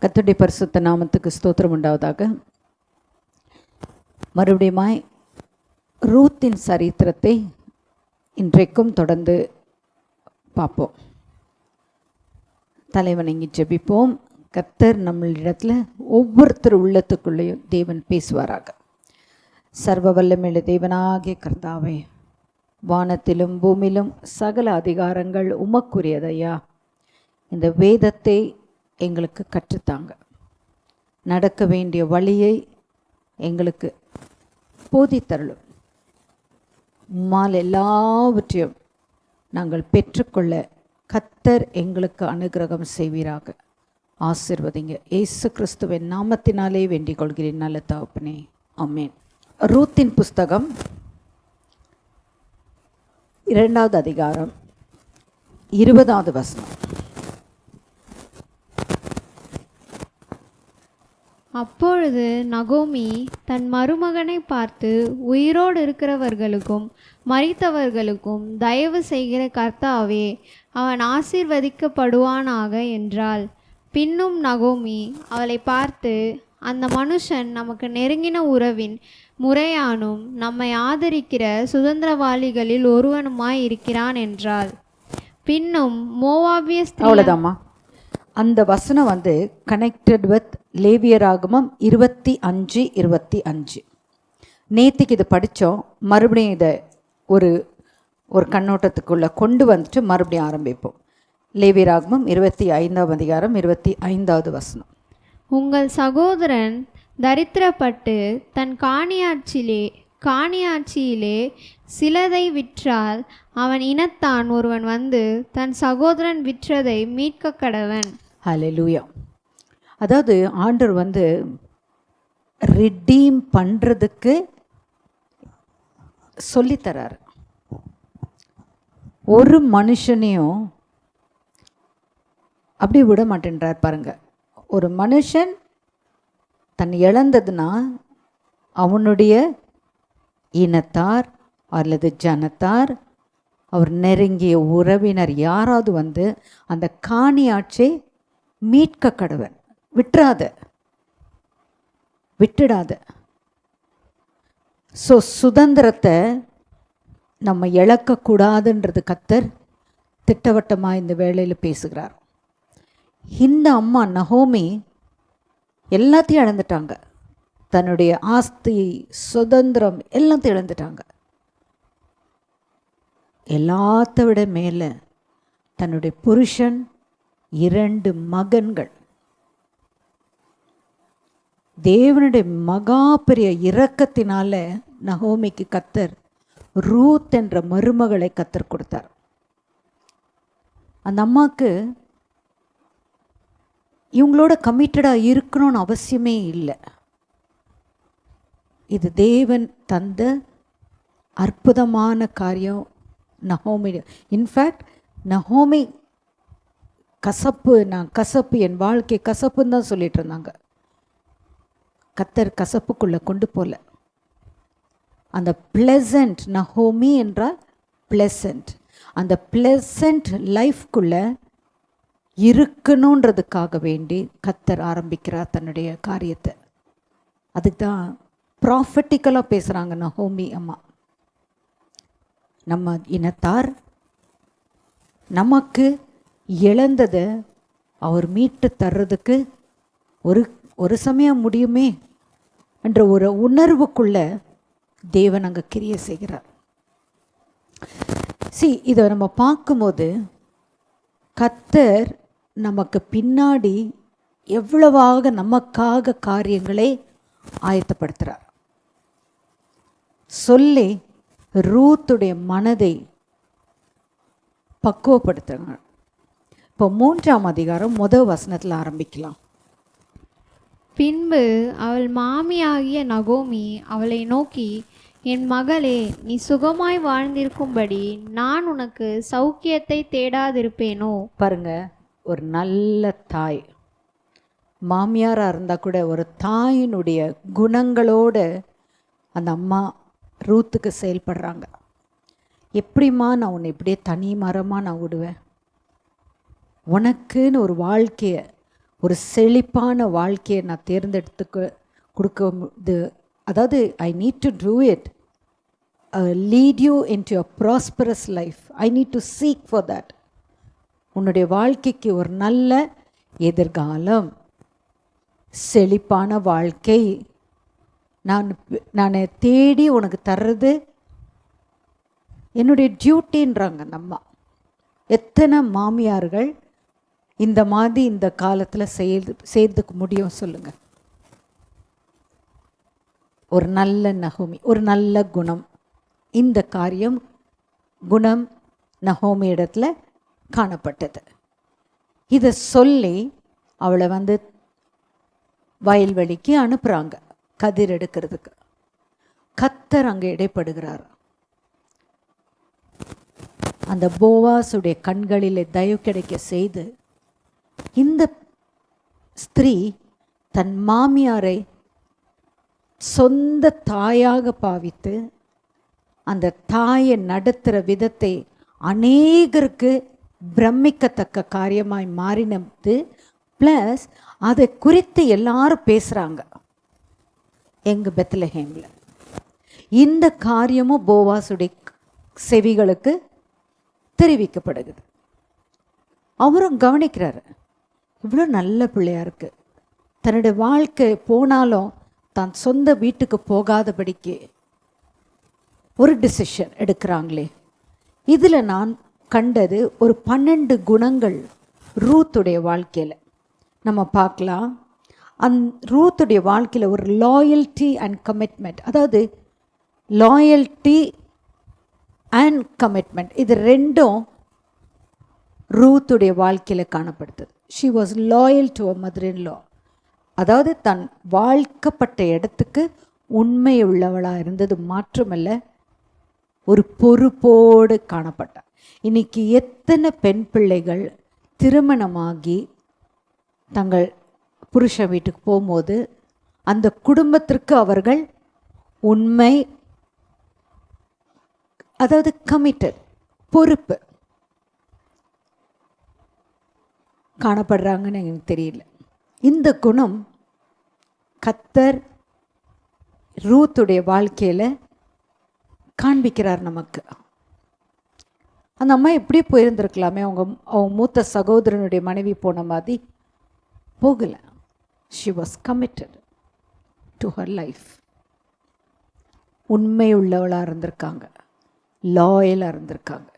கர்த்தருடைய பரிசுத்த நாமத்துக்கு ஸ்தோத்திரம் உண்டாவதாக. மறுபடியுமாய் ரூத்தின் சரித்திரத்தை இன்றைக்கும் தொடர்ந்து பார்ப்போம். தலைவணங்கி ஜெபிப்போம். கர்த்தர் நம்மளிடத்தில் ஒவ்வொருத்தர் உள்ளத்துக்குள்ளேயும் தேவன் பேசுவாராக. சர்வ வல்லமையுள்ள தேவனாகிய கர்த்தாவே, வானத்திலும் பூமியிலும் சகல அதிகாரங்கள் உமக்குரியதையா. இந்த வேதத்தை எங்களுக்கு கற்றுத்தாங்க. நடக்க வேண்டிய வழியை எங்களுக்கு போதித்தருளும். உம்மால் எல்லாவற்றையும் நாங்கள் பெற்றுக்கொள்ள கர்த்தர் எங்களுக்கு அனுகிரகம் செய்வீராக. ஆசீர்வதிங்க. இயேசு கிறிஸ்துவின் நாமத்தினாலே வேண்டிக் கொள்கிறேன் நல்ல தகப்பனே, ஆமென். ரூத்தின் புஸ்தகம் 2வது அதிகாரம் 20வது வசனம். அப்பொழுது நகோமி தன் மருமகனை பார்த்து, உயிரோடு இருக்கிறவர்களுக்கும் மரித்தவர்களுக்கும் தயவு செய்கிற கர்த்தாவே, அவன் ஆசீர்வதிக்கப்படுவானாக என்றாள். பின்னும் நகோமி அவளை பார்த்து, அந்த மனுஷன் நமக்கு நெருங்கின உறவின் முறையானும் நம்மை ஆதரிக்கிற சுதந்திரவாளிகளில் ஒருவனுமாய் இருக்கிறான் என்றாள். பின்னும் மோவாபிய அவ்வளோதாம்மா. அந்த வசனம் கனெக்டட் வித் லேவியராகமம் 25:25. நேற்றுக்கு இது படித்தோம். மறுபடியும் இதை ஒரு கண்ணோட்டத்துக்குள்ளே கொண்டு வந்துட்டு மறுபடியும் ஆரம்பிப்போம். லேவியராகமம் 25ஆம் அதிகாரம் 25வது வசனம். உங்கள் சகோதரன் தரித்திரப்பட்டு தன் காணியாட்சியிலே சிலதை விற்றால் அவன் இனத்தான் ஒருவன் வந்து தன் சகோதரன் விற்றதை மீட்க கடவன். ஹல்லேலூயா. அதாவது ஆண்டவர் ரிடீம் பண்ணுறதுக்கு சொல்லித்தரார். ஒரு மனுஷனையும் அப்படி விட மாட்டேன்றார் பாருங்க. ஒரு மனுஷன் தன் இழந்ததுன்னா அவனுடைய இனத்தார் அல்லது ஜனத்தார், அவர் நெருங்கிய உறவினர் யாராவது அந்த காணியாட்சியை மீட்க கடவன். விட்டுடாத. ஸோ சுதந்திரத்தை நம்ம இழக்கக்கூடாதுன்றது கர்த்தர் திட்டவட்டமாக இந்த வேளையில் பேசுகிறார். இந்த அம்மா நகோமி எல்லாத்தையும் இழந்துட்டாங்க. தன்னுடைய ஆஸ்தி, சுதந்திரம் எல்லாத்தையும் இழந்துட்டாங்க. எல்லாத்த விட மேலே தன்னுடைய புருஷன், 2 மகன்கள். தேவனுடைய மகா பெரிய இரக்கத்தினால நகோமிக்கு கர்த்தர் ரூத் என்ற மருமகளை கர்த்தர் கொடுத்தார். அந்த அம்மாவுக்கு இவங்களோட கமிட்டடாக இருக்கணும்னு அவசியமே இல்லை. இது தேவன் தந்த அற்புதமான காரியம் நகோமி. இன்ஃபேக்ட் நகோமி கசப்பு என் வாழ்க்கை கசப்புன்னு தான் சொல்லிட்டு இருந்தாங்க. கர்த்தர் கசப்புக்குள்ளே கொண்டு போல. அந்த பிளசன்ட், நகோமி என்றால் பிளசன்ட், அந்த பிளசன்ட் லைஃப்குள்ளே இருக்கணுன்றதுக்காக வேண்டி கர்த்தர் ஆரம்பிக்கிறார் தன்னுடைய காரியத்தை. அதுக்கு தான் ப்ராஃபட்டிக்கலாக பேசுகிறாங்க நகோமி அம்மா. நம்ம இனத்தார் நமக்கு இழந்ததை அவர் மீட்டு தர்றதுக்கு ஒரு சமயம் முடியுமே என்ற ஒரு உணர்வுக்குள்ள தேவன் அங்கே கிரியை செய்கிறார். இதை நம்ம பார்க்கும்போது கர்த்தர் நமக்கு பின்னாடி எவ்வளவாக நமக்காக காரியங்களை ஆயத்தப்படுத்துகிறார் சொல்லி ரூத்துடைய மனதை பக்குவப்படுத்துறாங்க. இப்போ 3ஆம் அதிகாரம் 1 வசனத்தில் ஆரம்பிக்கலாம். பின்பு அவள் மாமியாகிய நகோமி அவளை நோக்கி, என் மகளே, நீ சுகமாய் வாழ்ந்திருக்கும்படி நான் உனக்கு சௌக்கியத்தை தேடாதிருப்பேனோ. பாருங்க, ஒரு நல்ல தாய், மாமியாராக இருந்தால் கூட ஒரு தாயினுடைய குணங்களோடு அந்த அம்மா ரூத்துக்கு செயல்படுறாங்க. எப்படிம்மா நான் உன்னை இப்படியே தனி மரமாக நான் விடுவேன்? உனக்குன்னு ஒரு வாழ்க்கையை, ஒரு செழிப்பான வாழ்க்கையை நான் தேர்ந்தெடுத்து கொடுக்க, அதாவது I need to do it, lead you into a prosperous life. I need to seek for that. உன்னுடைய வாழ்க்கைக்கு ஒரு நல்ல எதிர்காலம், செழிப்பான வாழ்க்கை நான் தேடி உனக்கு தர்றது என்னுடைய டியூட்டின்றாங்க அந்த அம்மா. எத்தனை மாமியார்கள் இந்த மாதிரி இந்த காலத்தில் செய்யறதுக்கு முடியும் சொல்லுங்கள்? ஒரு நல்ல நகோமி, ஒரு நல்ல குணம். இந்த குணம் நகோமி இடத்துல காணப்பட்டது. இதை சொல்லி அவளை வயல்வெளிக்கு அனுப்புகிறாங்க கதிர் எடுக்கிறதுக்கு. கர்த்தர் அங்கே இடைப்படுகிறார். அந்த போவாசுடைய கண்களிலே தயவு கிடைக்க செய்து இந்த ஸ்திரீ தன் மாமியாரை சொந்த தாயாக பாவித்து அந்த தாயை நடத்துகிற விதத்தை அநேகருக்கு பிரமிக்கத்தக்க காரியமாய் மாறினது. ப்ளஸ் அதை குறித்து எல்லாரும் பேசுகிறாங்க எங்கள் பெத்லஹேமில். இந்த காரியமும் போவாசுடைய செவிகளுக்கு தெரிவிக்கப்படுகிறது. அவரும் கவனிக்கிறார், இவ்வளோ நல்ல பிள்ளையா இருக்கு, தன்னுடைய வாழ்க்கை போனாலும் தான் சொந்த வீட்டுக்கு போகாதபடிக்கு ஒரு டிசிஷன் எடுக்கிறாங்களே. இதில் நான் கண்டது ஒரு 12 குணங்கள் ரூத்துடைய வாழ்க்கையில் நம்ம பார்க்கலாம். ரூத்துடைய வாழ்க்கையில் ஒரு லாயல்ட்டி அண்ட் கமிட்மெண்ட், அதாவது லாயல்ட்டி அண்ட் கமிட்மெண்ட், இது ரெண்டும் ரூத்துடைய வாழ்க்கையில் காணப்படுது. She was loyal to a mother in law, அதாவது தன் வாழ்க்கப்பட்ட இடத்துக்கு உண்மை உள்ளவளாக இருந்தது மாற்றமல்ல, ஒரு பொறுப்போடு காணப்பட்டார். இன்னைக்கு எத்தனை பெண் பிள்ளைகள் திருமணமாகி தங்கள் புருஷ வீட்டுக்கு போகும்போது அந்த குடும்பத்திற்கு அவர்கள் உண்மை, அதாவது கமிட்டட், பொறுப்பு காணப்படுறாங்கன்னு எனக்கு தெரியல. இந்த குணம் கர்த்தர் ரூத்துடைய வாழ்க்கையில் காண்பிக்கிறார் நமக்கு. அந்த அம்மா எப்படி போயிருந்திருக்கலாமே, அவங்க மூத்த சகோதரனுடைய மனைவி போன மாதிரி போகலை. She was committed to her life. உண்மை உள்ளவளாக இருந்திருக்காங்க, லாயலாக இருந்திருக்காங்க.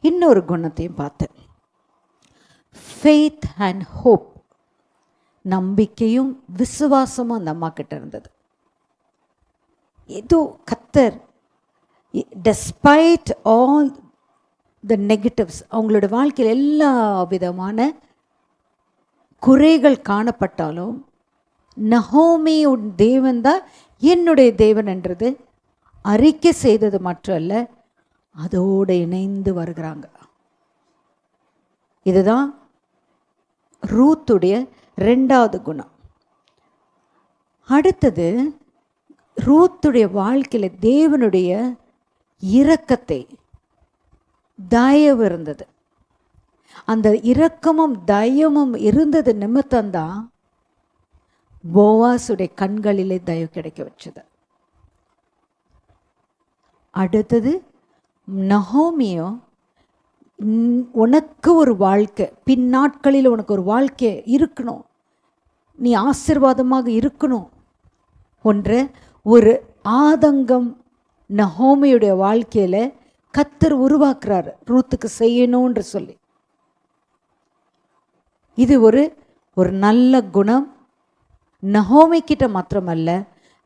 இன்னொரு குணத்தையும் பார்த்தேன், ஃபெய்த் அண்ட் ஹோப், நம்பிக்கையும் விசுவாசமும் அந்த அம்மா கிட்ட இருந்தது. ஏதோ கர்த்தர் டெஸ்பைட் ஆல் த நெகட்டிவ்ஸ், அவங்களோட வாழ்க்கையில் எல்லா விதமான குறைகள் காணப்பட்டாலும் நகோமி உன் தேவன் தான் என்னுடைய தேவன் என்றது அறிக்கை செய்தது மட்டுமல்ல, அதோடு இணைந்து வருகிறாங்க. இதுதான் ரூத்துடைய 2வது குணம். அடுத்தது, ரூத்துடைய வாழ்க்கையில் தேவனுடைய இரக்கத்தை, தயவு இருந்தது. அந்த இரக்கமும் தயவும் இருந்தது நிமித்தம்தான் போவாசுடைய கண்களிலே தயவு கிடைக்க வச்சது. அடுத்தது, நகோமியோ உனக்கு ஒரு வாழ்க்கை, பின்னாட்களில் உனக்கு ஒரு வாழ்க்கை இருக்கணும், நீ ஆசீர்வாதமாக இருக்கணும் என்ற ஒரு ஆதங்கம் நகோமியுடைய வாழ்க்கையில் கர்த்தர் உருவாக்குறாரு, ரூத்துக்கு செய்யணும்னு சொல்லி. இது ஒரு நல்ல குணம். நகோமி கிட்ட மாத்திரமல்ல,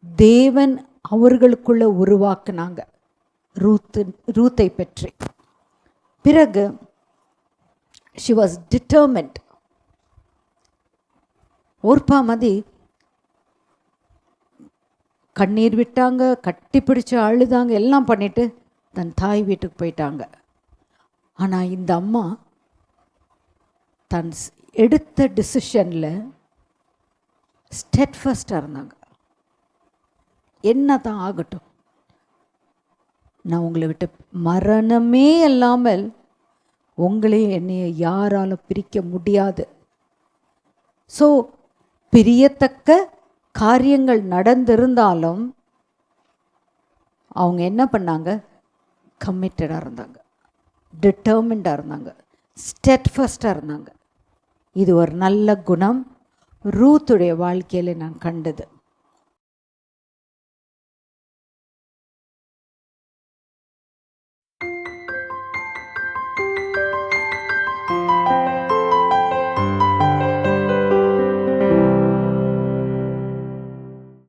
தேவன் அவர்களுக்குள்ள உருவாக்குனாங்க ரூத்தை பற்றி. பிறகு she was determined. ஓர்பா மதி கண்ணீர் விட்டாங்க, கட்டி பிடிச்சு அழுதாங்க, எல்லாம் பண்ணிட்டு தன் தாய் வீட்டுக்கு போயிட்டாங்க. ஆனால் இந்த அம்மா தன் எடுத்த டிசிஷனில் ஸ்டெட்ஃபாஸ்டாக இருந்தாங்க. என்ன தான் ஆகட்டும், நான் உங்களை விட்டு மரணமே இல்லாமல் உங்களையும் என்னைய யாராலும் பிரிக்க முடியாது, ஸோ பிரியத்தக்க காரியங்கள் நடந்திருந்தாலும் அவங்க என்ன பண்ணாங்க? கமிட்டடாக இருந்தாங்க, டிட்டர்மிண்டாக இருந்தாங்க, ஸ்டெட்ஃபஸ்டாக இருந்தாங்க. இது ஒரு நல்ல குணம் ரூத்துடைய வாழ்க்கையில் நான் கண்டது.